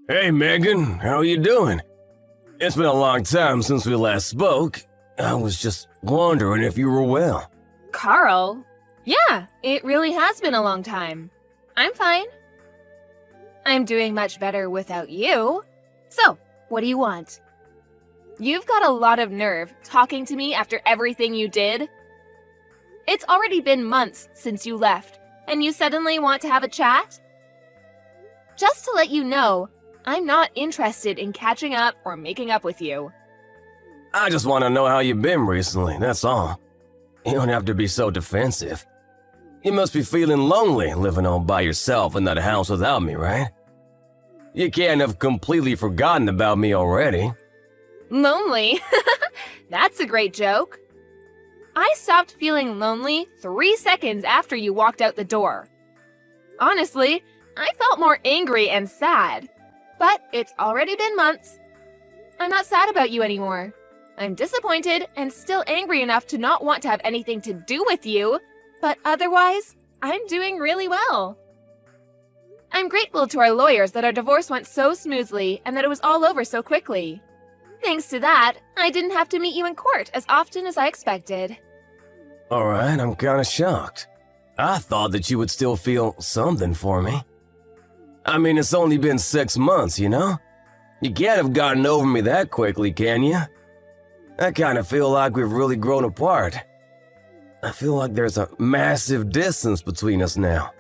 Hey, Megan, how you doing? It's been a long time since we last spoke. I was just wondering if you were well. Carl? Yeah, it really has been a long time. I'm fine. I'm doing much better without you. So, what do you want? You've got a lot of nerve talking to me after everything you did. It's already been months since you left, and you suddenly want to have a chat? Just to let you know, I'm not interested in catching up or making up with you. I just want to know how you've been recently, that's all. You don't have to be so defensive. You must be feeling lonely living all by yourself in that house without me, right? You can't have completely forgotten about me already. Lonely? That's a great joke. I stopped feeling lonely 3 seconds after you walked out the door. Honestly, I felt more angry and sad. But it's already been months. I'm not sad about you anymore. I'm disappointed and still angry enough to not want to have anything to do with you, but otherwise, I'm doing really well. I'm grateful to our lawyers that our divorce went so smoothly and that it was all over so quickly. Thanks to that, I didn't have to meet you in court as often as I expected. Alright, I'm kinda shocked. I thought that you would still feel something for me. I mean, it's only been 6 months, you know? You can't have gotten over me that quickly, can you? I kinda feel like we've really grown apart. I feel like there's a massive distance between us now.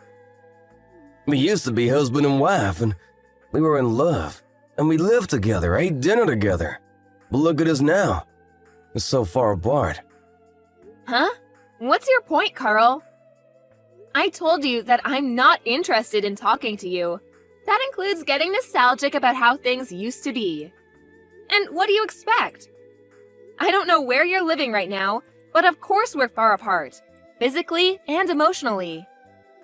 We used to be husband and wife, and we were in love, and we lived together, ate dinner together. But look at us now. We're so far apart. Huh? What's your point, Carl? I told you that I'm not interested in talking to you. That includes getting nostalgic about how things used to be. And what do you expect? I don't know where you're living right now, but of course we're far apart, physically and emotionally.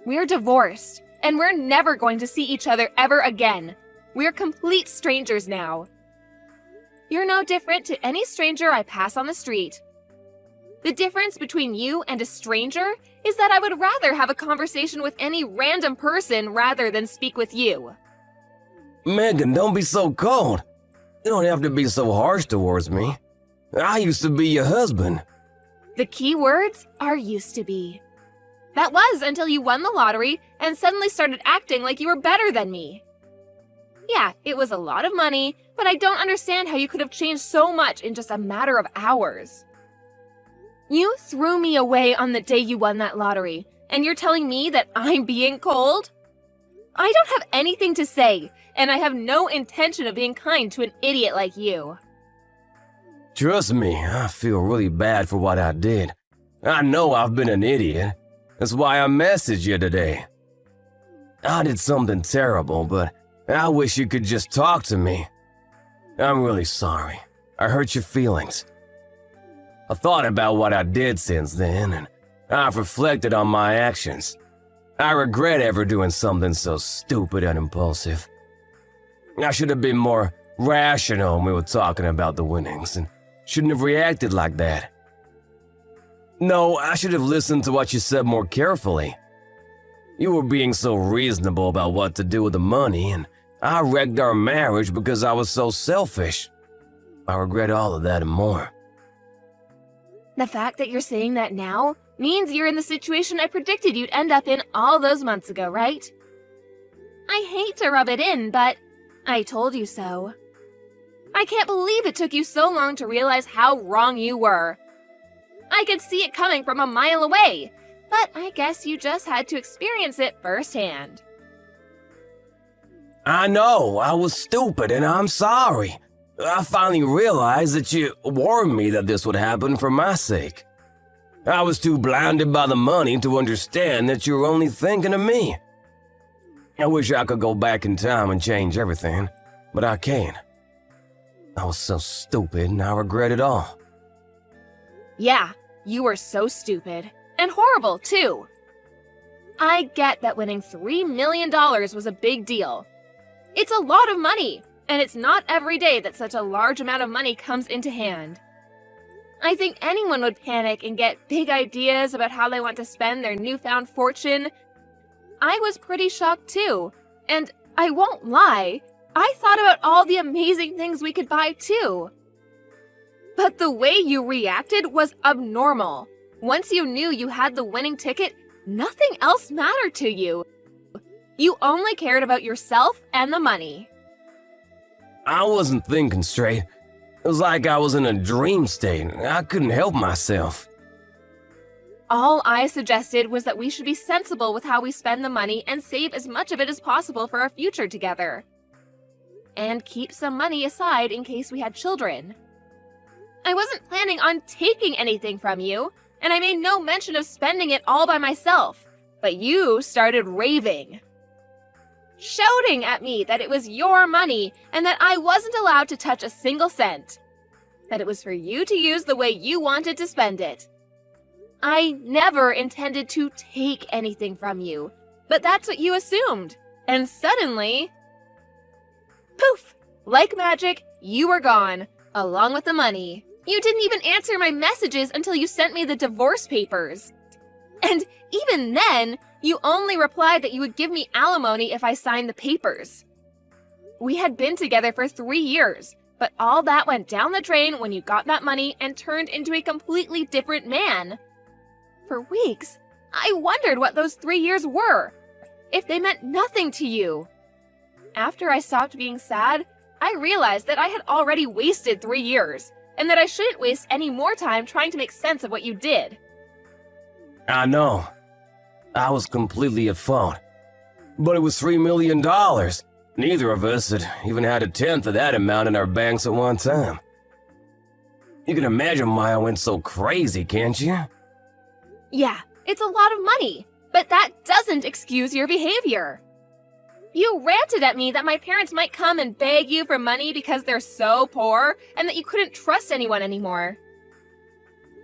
We're divorced, and we're never going to see each other ever again. We're complete strangers now. You're no different to any stranger I pass on the street. The difference between you and a stranger is that I would rather have a conversation with any random person rather than speak with you. Megan, don't be so cold. You don't have to be so harsh towards me. I used to be your husband. The key words are used to be. That was until you won the lottery and suddenly started acting like you were better than me. Yeah, it was a lot of money, but I don't understand how you could have changed so much in just a matter of hours. You threw me away on the day you won that lottery, and you're telling me that I'm being cold? I don't have anything to say, and I have no intention of being kind to an idiot like you. Trust me, I feel really bad for what I did. I know I've been an idiot. That's why I messaged you today. I did something terrible, but I wish you could just talk to me. I'm really sorry. I hurt your feelings. I thought about what I did since then, and I've reflected on my actions. I regret ever doing something so stupid and impulsive. I should have been more rational when we were talking about the winnings, and shouldn't have reacted like that. No, I should have listened to what you said more carefully. You were being so reasonable about what to do with the money, and I wrecked our marriage because I was so selfish. I regret all of that and more. The fact that you're saying that now means you're in the situation I predicted you'd end up in all those months ago, right? I hate to rub it in, but I told you so. I can't believe it took you so long to realize how wrong you were. I could see it coming from a mile away, but I guess you just had to experience it firsthand. I know, I was stupid and I'm sorry. I finally realized that you warned me that this would happen for my sake. I was too blinded by the money to understand that you were only thinking of me. I wish I could go back in time and change everything, but I can't. I was so stupid and I regret it all. Yeah, you were so stupid. And horrible, too. I get that winning $3 million was a big deal. It's a lot of money, and it's not every day that such a large amount of money comes into hand. I think anyone would panic and get big ideas about how they want to spend their newfound fortune. I was pretty shocked too, and I won't lie, I thought about all the amazing things we could buy too. But the way you reacted was abnormal. Once you knew you had the winning ticket, nothing else mattered to you. You only cared about yourself and the money. I wasn't thinking straight. It was like I was in a dream state. I couldn't help myself. All I suggested was that we should be sensible with how we spend the money and save as much of it as possible for our future together. And keep some money aside in case we had children. I wasn't planning on taking anything from you, and I made no mention of spending it all by myself. But you started raving. Shouting at me that it was your money and that I wasn't allowed to touch a single cent. That it was for you to use the way you wanted to spend it. I never intended to take anything from you, but that's what you assumed. And suddenly, poof! Like magic, you were gone, along with the money. You didn't even answer my messages until you sent me the divorce papers. And even then, you only replied that you would give me alimony if I signed the papers. We had been together for 3 years, but all that went down the drain when you got that money and turned into a completely different man. For weeks, I wondered what those 3 years were, if they meant nothing to you. After I stopped being sad, I realized that I had already wasted 3 years, and that I shouldn't waste any more time trying to make sense of what you did. I know. I was completely at fault. But it was $3 million. Neither of us had even had a tenth of that amount in our banks at one time. You can imagine why I went so crazy, can't you? Yeah, it's a lot of money, but that doesn't excuse your behavior. You ranted at me that my parents might come and beg you for money because they're so poor and that you couldn't trust anyone anymore.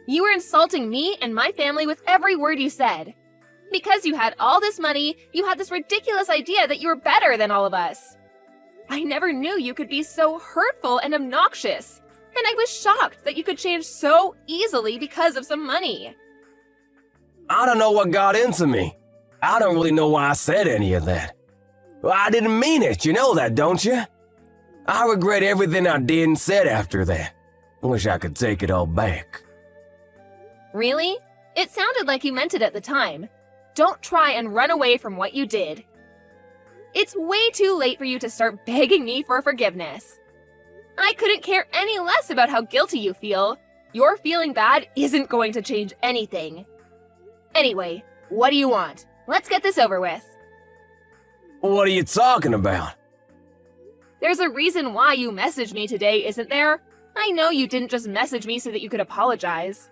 You were insulting me and my family with every word you said. Because you had all this money, you had this ridiculous idea that you were better than all of us. I never knew you could be so hurtful and obnoxious, and I was shocked that you could change so easily because of some money. I don't know what got into me. I don't really know why I said any of that. Well, I didn't mean it, you know that, don't you? I regret everything I did and said after that. I wish I could take it all back. Really? It sounded like you meant it at the time. Don't try and run away from what you did. It's way too late for you to start begging me for forgiveness. I couldn't care any less about how guilty you feel. Your feeling bad isn't going to change anything. Anyway, what do you want? Let's get this over with. What are you talking about? There's a reason why you messaged me today, isn't there? I know you didn't just message me so that you could apologize.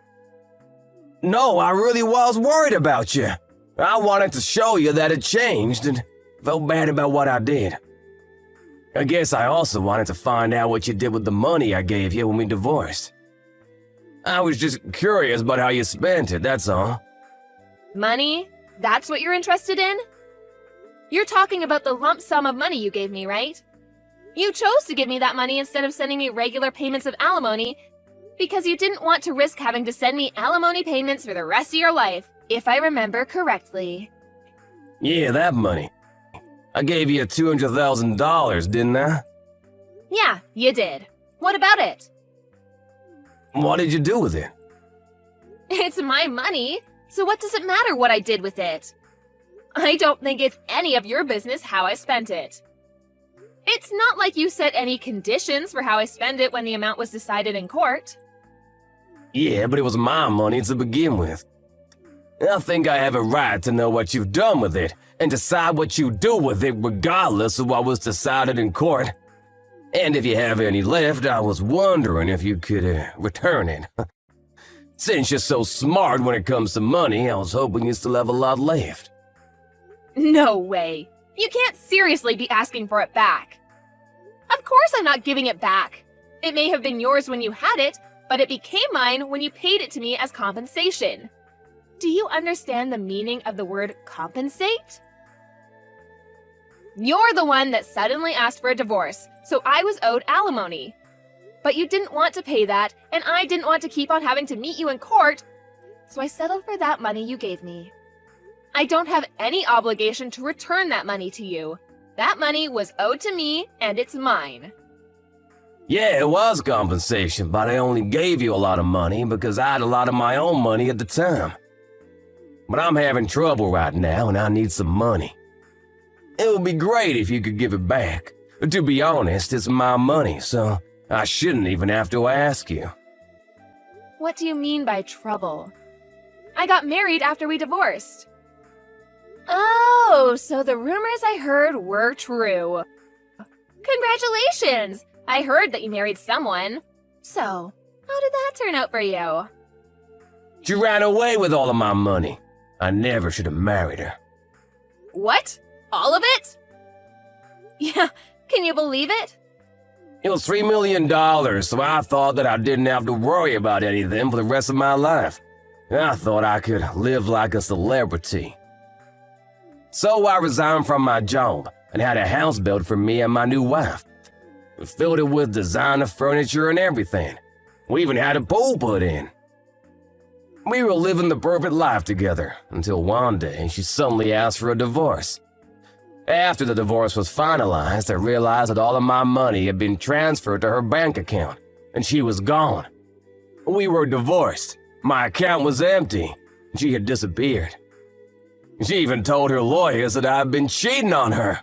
No, I really was worried about you. I wanted to show you that it changed and felt bad about what I did. I guess I also wanted to find out what you did with the money I gave you when we divorced. I was just curious about how you spent it, that's all. Money? That's what you're interested in? You're talking about the lump sum of money you gave me, right? You chose to give me that money instead of sending me regular payments of alimony because you didn't want to risk having to send me alimony payments for the rest of your life, if I remember correctly. Yeah, that money. I gave you $200,000, didn't I? Yeah, you did. What about it? What did you do with it? It's my money, so what does it matter what I did with it? I don't think it's any of your business how I spent it. It's not like you set any conditions for how I spend it when the amount was decided in court. Yeah, but it was my money to begin with. I think I have a right to know what you've done with it and decide what you do with it regardless of what was decided in court. And if you have any left, I was wondering if you could return it. Since you're so smart when it comes to money, I was hoping you still have a lot left. No way. You can't seriously be asking for it back. Of course I'm not giving it back. It may have been yours when you had it, but it became mine when you paid it to me as compensation. Do you understand the meaning of the word compensate? You're the one that suddenly asked for a divorce, so I was owed alimony. But you didn't want to pay that, and I didn't want to keep on having to meet you in court, so I settled for that money you gave me. I don't have any obligation to return that money to you. That money was owed to me, and it's mine. Yeah, it was compensation, but I only gave you a lot of money because I had a lot of my own money at the time. But I'm having trouble right now and I need some money. It would be great if you could give it back. But to be honest, it's my money, so I shouldn't even have to ask you. What do you mean by trouble? I got married after we divorced. Oh, so the rumors I heard were true. Congratulations! I heard that you married someone. So, how did that turn out for you? She ran away with all of my money. I never should have married her. What? All of it? Yeah, can you believe it? It was $3 million, so I thought that I didn't have to worry about anything for the rest of my life. I thought I could live like a celebrity. So I resigned from my job and had a house built for me and my new wife. We filled it with designer furniture and everything. We even had a pool put in. We were living the perfect life together until one day she suddenly asked for a divorce. After the divorce was finalized, I realized that all of my money had been transferred to her bank account, and she was gone. We were divorced. My account was empty. She had disappeared. She even told her lawyers that I had been cheating on her.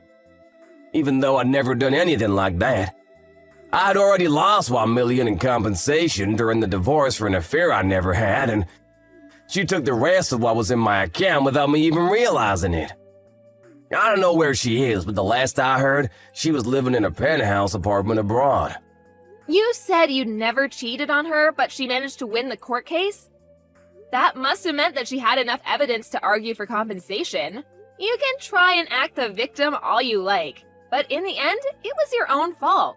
Even though I'd never done anything like that. I'd already lost $1 million in compensation during the divorce for an affair I never had, and she took the rest of what was in my account without me even realizing it. I don't know where she is, but the last I heard, she was living in a penthouse apartment abroad. You said you'd never cheated on her, but she managed to win the court case? That must have meant that she had enough evidence to argue for compensation. You can try and act the victim all you like, but in the end, it was your own fault.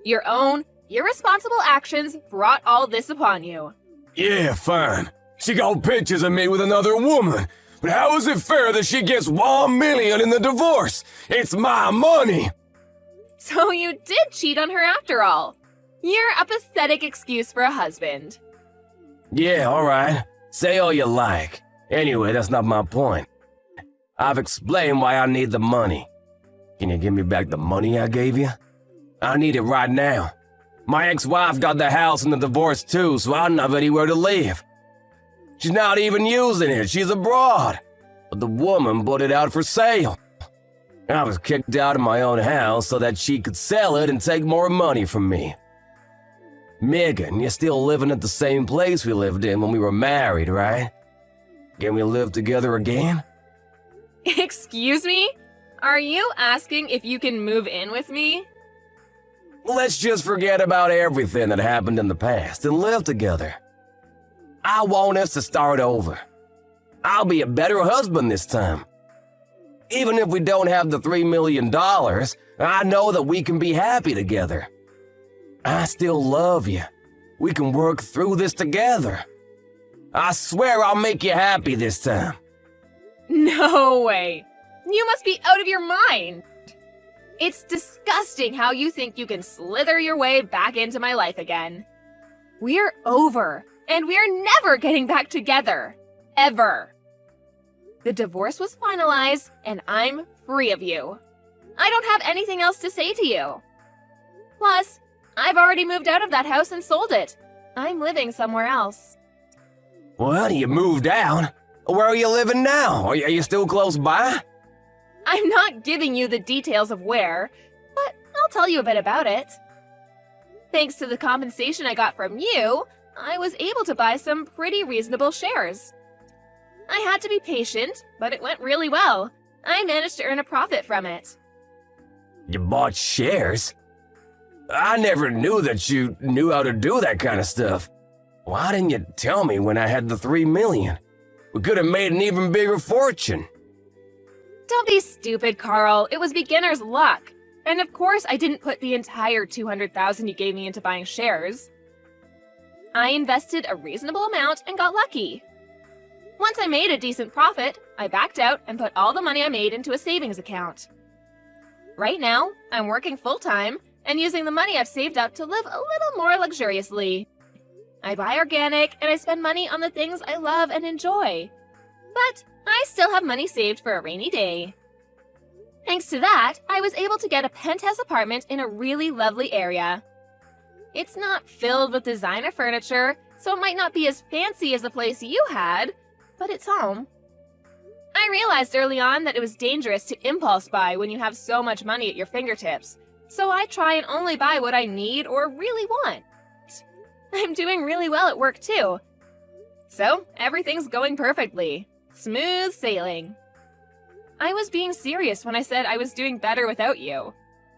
Your own irresponsible actions brought all this upon you. Yeah, fine. She got pictures of me with another woman. But how is it fair that she gets $1 million in the divorce? It's my money! So you did cheat on her after all. You're a pathetic excuse for a husband. Yeah, alright. Say all you like. Anyway, that's not my point. I've explained why I need the money. Can you give me back the money I gave you? I need it right now. My ex-wife got the house in the divorce too, so I don't have anywhere to live. She's not even using it, she's abroad. But the woman put it out for sale. I was kicked out of my own house so that she could sell it and take more money from me. Megan, you're still living at the same place we lived in when we were married, right? Can we live together again? Excuse me? Are you asking if you can move in with me? Let's just forget about everything that happened in the past and live together. I want us to start over. I'll be a better husband this time. Even if we don't have the $3 million, I know that we can be happy together. I still love you. We can work through this together. I swear I'll make you happy this time. No way. You must be out of your mind. It's disgusting how you think you can slither your way back into my life again. We're over, and we're never getting back together. Ever. The divorce was finalized, and I'm free of you. I don't have anything else to say to you. Plus, I've already moved out of that house and sold it. I'm living somewhere else. Well, you moved out. Where are you living now? Are you still close by? I'm not giving you the details of where, but I'll tell you a bit about it. Thanks to the compensation I got from you, I was able to buy some pretty reasonable shares. I had to be patient, but it went really well. I managed to earn a profit from it. You bought shares? I never knew that you knew how to do that kind of stuff. Why didn't you tell me when I had the $3 million? We could have made an even bigger fortune. Don't be stupid, Carl. It was beginner's luck. And of course, I didn't put the entire $200,000 you gave me into buying shares. I invested a reasonable amount and got lucky. Once I made a decent profit, I backed out and put all the money I made into a savings account. Right now, I'm working full-time and using the money I've saved up to live a little more luxuriously. I buy organic and I spend money on the things I love and enjoy. But I still have money saved for a rainy day. Thanks to that, I was able to get a penthouse apartment in a really lovely area. It's not filled with designer furniture, so it might not be as fancy as the place you had, but it's home. I realized early on that it was dangerous to impulse buy when you have so much money at your fingertips, so I try and only buy what I need or really want. I'm doing really well at work too. So, everything's going perfectly. Smooth sailing. I was being serious when I said I was doing better without you.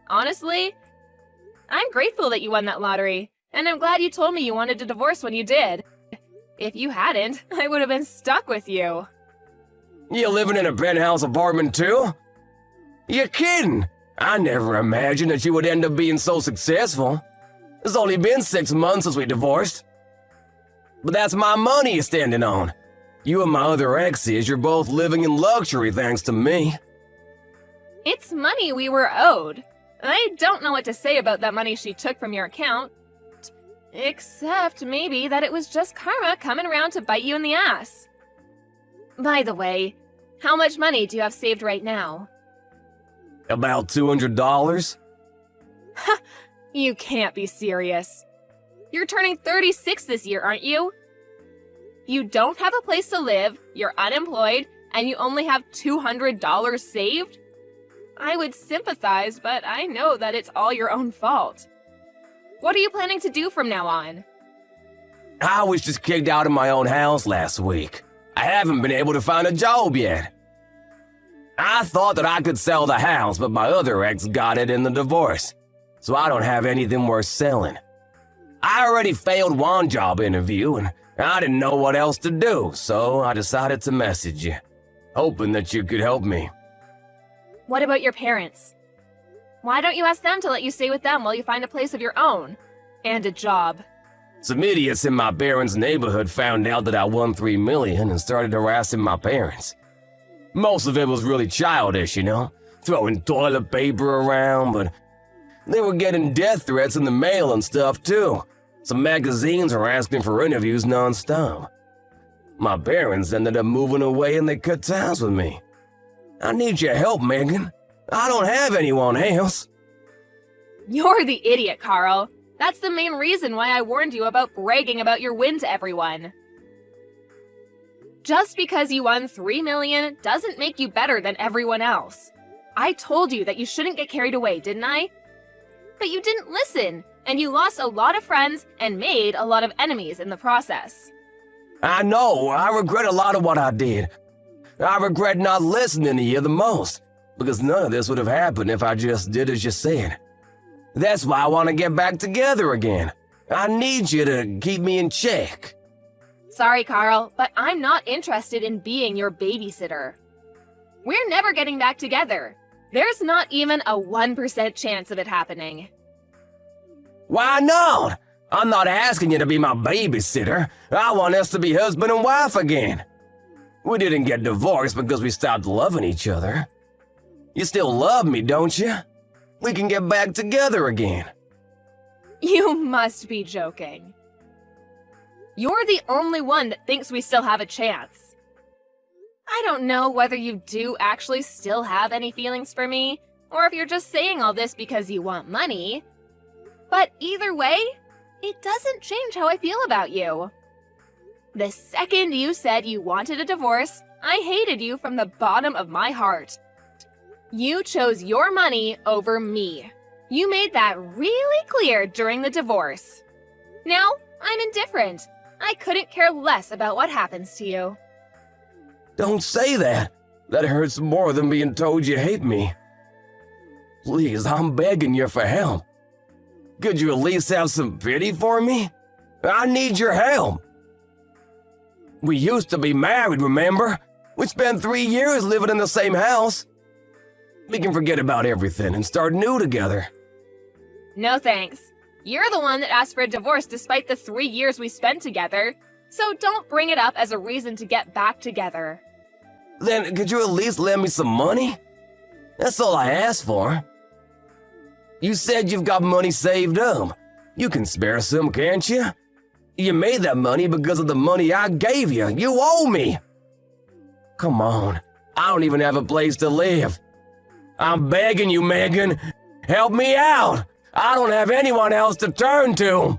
Honestly, I'm grateful that you won that lottery, and I'm glad you told me you wanted a divorce when you did. If you hadn't, I would have been stuck with you. You living in a penthouse apartment too? You're kidding! I never imagined that you would end up being so successful. It's only been 6 months since we divorced. But that's my money you're standing on. You and my other exes, you're both living in luxury thanks to me. It's money we were owed. I don't know what to say about that money she took from your account. Except maybe that it was just karma coming around to bite you in the ass. By the way, how much money do you have saved right now? About $200? You can't be serious. You're turning 36 this year, aren't you? You don't have a place to live, you're unemployed, and you only have $200 saved? I would sympathize, but I know that it's all your own fault. What are you planning to do from now on? I was just kicked out of my own house last week. I haven't been able to find a job yet. I thought that I could sell the house, but my other ex got it in the divorce, so I don't have anything worth selling. I already failed one job interview, and I didn't know what else to do, so I decided to message you, hoping that you could help me. What about your parents? Why don't you ask them to let you stay with them while you find a place of your own? And a job. Some idiots in my parents' neighborhood found out that I won $3 million and started harassing my parents. Most of it was really childish, you know, throwing toilet paper around, but they were getting death threats in the mail and stuff too. Some magazines were asking for interviews nonstop. My parents ended up moving away and they cut ties with me. I need your help, Megan. I don't have anyone else. You're the idiot, Carl. That's the main reason why I warned you about bragging about your win to everyone. Just because you won $3 million doesn't make you better than everyone else. I told you that you shouldn't get carried away, didn't I? But you didn't listen, and you lost a lot of friends and made a lot of enemies in the process. I know, I regret a lot of what I did. I regret not listening to you the most, because none of this would have happened if I just did as you said. That's why I want to get back together again. I need you to keep me in check. Sorry, Carl, but I'm not interested in being your babysitter. We're never getting back together. There's not even a 1% chance of it happening. Why not? I'm not asking you to be my babysitter. I want us to be husband and wife again. We didn't get divorced because we stopped loving each other. You still love me, don't you? We can get back together again. You must be joking. You're the only one that thinks we still have a chance. I don't know whether you do actually still have any feelings for me, or if you're just saying all this because you want money. But either way, it doesn't change how I feel about you. The second you said you wanted a divorce, I hated you from the bottom of my heart. You chose your money over me. You made that really clear during the divorce. Now, I'm indifferent. I couldn't care less about what happens to you. Don't say that. That hurts more than being told you hate me. Please, I'm begging you for help. Could you at least have some pity for me? I need your help. We used to be married, remember? We spent 3 years living in the same house. We can forget about everything and start new together. No thanks. You're the one that asked for a divorce despite the 3 years we spent together, so don't bring it up as a reason to get back together. Then could you at least lend me some money? That's all I asked for. You said you've got money saved up. You can spare some, can't you? You made that money because of the money I gave you. You owe me. Come on. I don't even have a place to live. I'm begging you, Megan. Help me out. I don't have anyone else to turn to.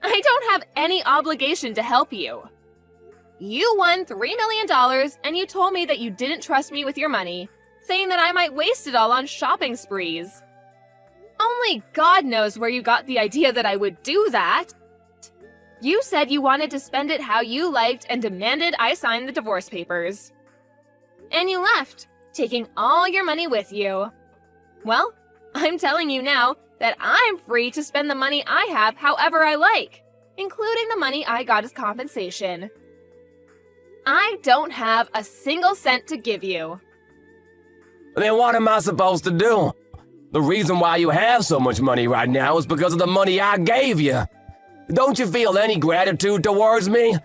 I don't have any obligation to help you. You won $3 million and you told me that you didn't trust me with your money, saying that I might waste it all on shopping sprees. Only God knows where you got the idea that I would do that. You said you wanted to spend it how you liked and demanded I sign the divorce papers. And you left, taking all your money with you. Well, I'm telling you now that I'm free to spend the money I have however I like, including the money I got as compensation. I don't have a single cent to give you. Then what am I supposed to do? The reason why you have so much money right now is because of the money I gave you. Don't you feel any gratitude towards me?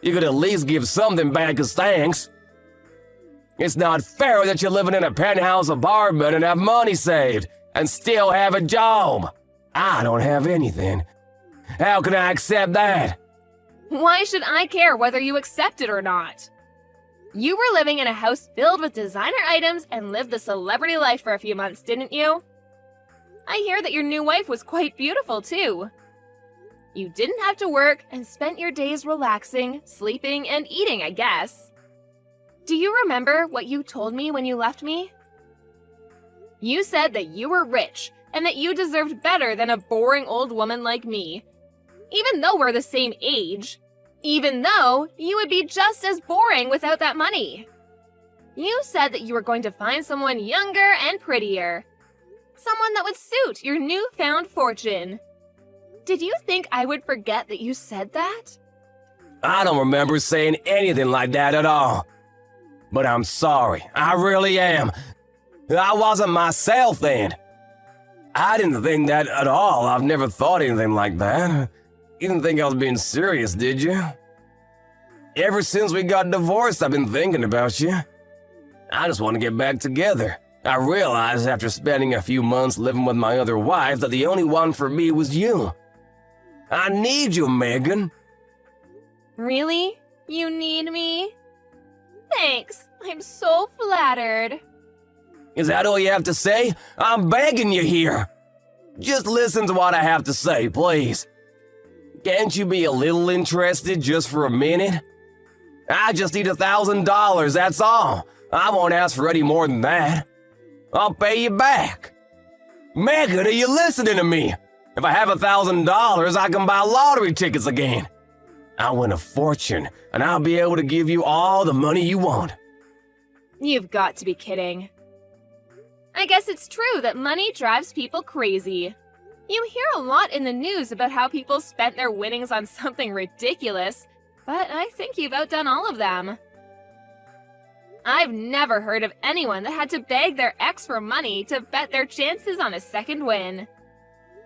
You could at least give something back as thanks. It's not fair that you're living in a penthouse apartment and have money saved and still have a job. I don't have anything. How can I accept that? Why should I care whether you accept it or not? You were living in a house filled with designer items and lived the celebrity life for a few months, didn't you? I hear that your new wife was quite beautiful, too. You didn't have to work and spent your days relaxing, sleeping, and eating, I guess. Do you remember what you told me when you left me? You said that you were rich and that you deserved better than a boring old woman like me. Even though we're the same age. Even though you would be just as boring without that money. You said that you were going to find someone younger and prettier. Someone that would suit your newfound fortune. Did you think I would forget that you said that? I don't remember saying anything like that at all. But I'm sorry, I really am. I wasn't myself then. I didn't think that at all. I've never thought anything like that. You didn't think I was being serious, did you? Ever since we got divorced, I've been thinking about you. I just want to get back together. I realized after spending a few months living with my other wife that the only one for me was you. I need you, Megan. Really? You need me? Thanks. I'm so flattered. Is that all you have to say? I'm begging you here. Just listen to what I have to say, please. Can't you be a little interested just for a minute? I just need $1,000, that's all. I won't ask for any more than that. I'll pay you back. Megan, are you listening to me? If I have $1,000, I can buy lottery tickets again. I'll win a fortune, and I'll be able to give you all the money you want. You've got to be kidding. I guess it's true that money drives people crazy. You hear a lot in the news about how people spent their winnings on something ridiculous, but I think you've outdone all of them. I've never heard of anyone that had to beg their ex for money to bet their chances on a second win.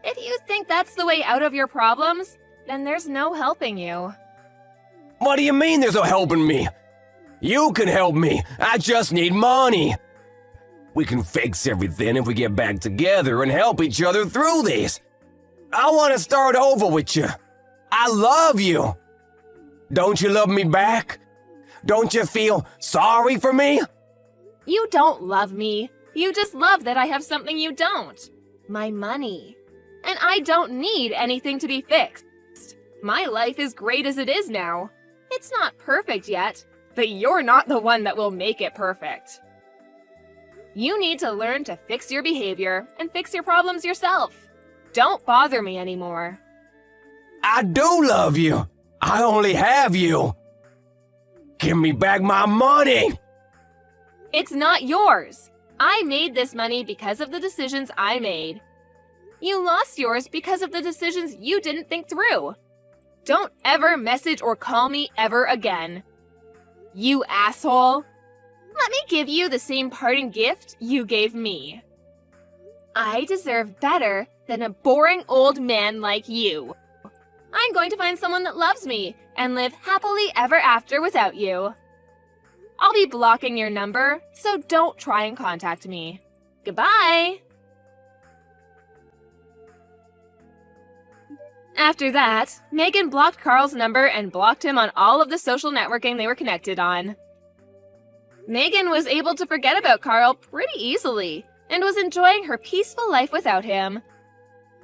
If you think that's the way out of your problems, then there's no helping you. What do you mean there's no helping me? You can help me. I just need money. We can fix everything if we get back together and help each other through this. I want to start over with you. I love you. Don't you love me back? Don't you feel sorry for me? You don't love me. You just love that I have something you don't. My money. And I don't need anything to be fixed. My life is great as it is now. It's not perfect yet, but you're not the one that will make it perfect. You need to learn to fix your behavior and fix your problems yourself. Don't bother me anymore. I do love you. I only have you. Give me back my money. It's not yours. I made this money because of the decisions I made. You lost yours because of the decisions you didn't think through. Don't ever message or call me ever again. You asshole. Let me give you the same parting gift you gave me. I deserve better than a boring old man like you. I'm going to find someone that loves me and live happily ever after without you. I'll be blocking your number, so don't try and contact me. Goodbye! After that, Megan blocked Carl's number and blocked him on all of the social networking they were connected on. Megan was able to forget about Carl pretty easily and was enjoying her peaceful life without him.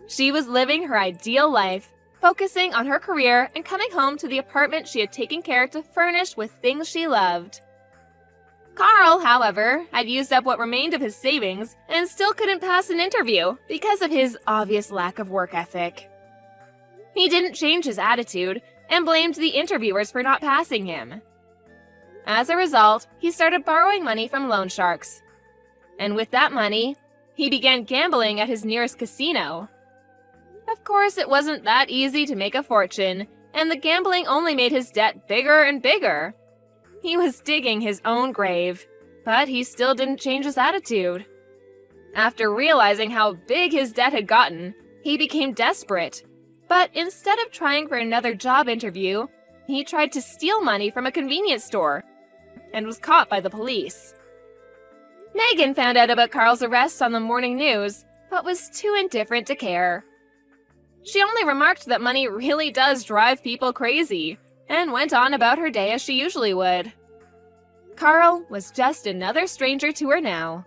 She was living her ideal life, focusing on her career and coming home to the apartment she had taken care to furnish with things she loved. Carl, however, had used up what remained of his savings and still couldn't pass an interview because of his obvious lack of work ethic. He didn't change his attitude and blamed the interviewers for not passing him. As a result, he started borrowing money from loan sharks. And with that money, he began gambling at his nearest casino. Of course, it wasn't that easy to make a fortune, and the gambling only made his debt bigger and bigger. He was digging his own grave, but he still didn't change his attitude. After realizing how big his debt had gotten, he became desperate. But instead of trying for another job interview, he tried to steal money from a convenience store and was caught by the police. Megan found out about Carl's arrest on the morning news, but was too indifferent to care. She only remarked that money really does drive people crazy, and went on about her day as she usually would. Carl was just another stranger to her now.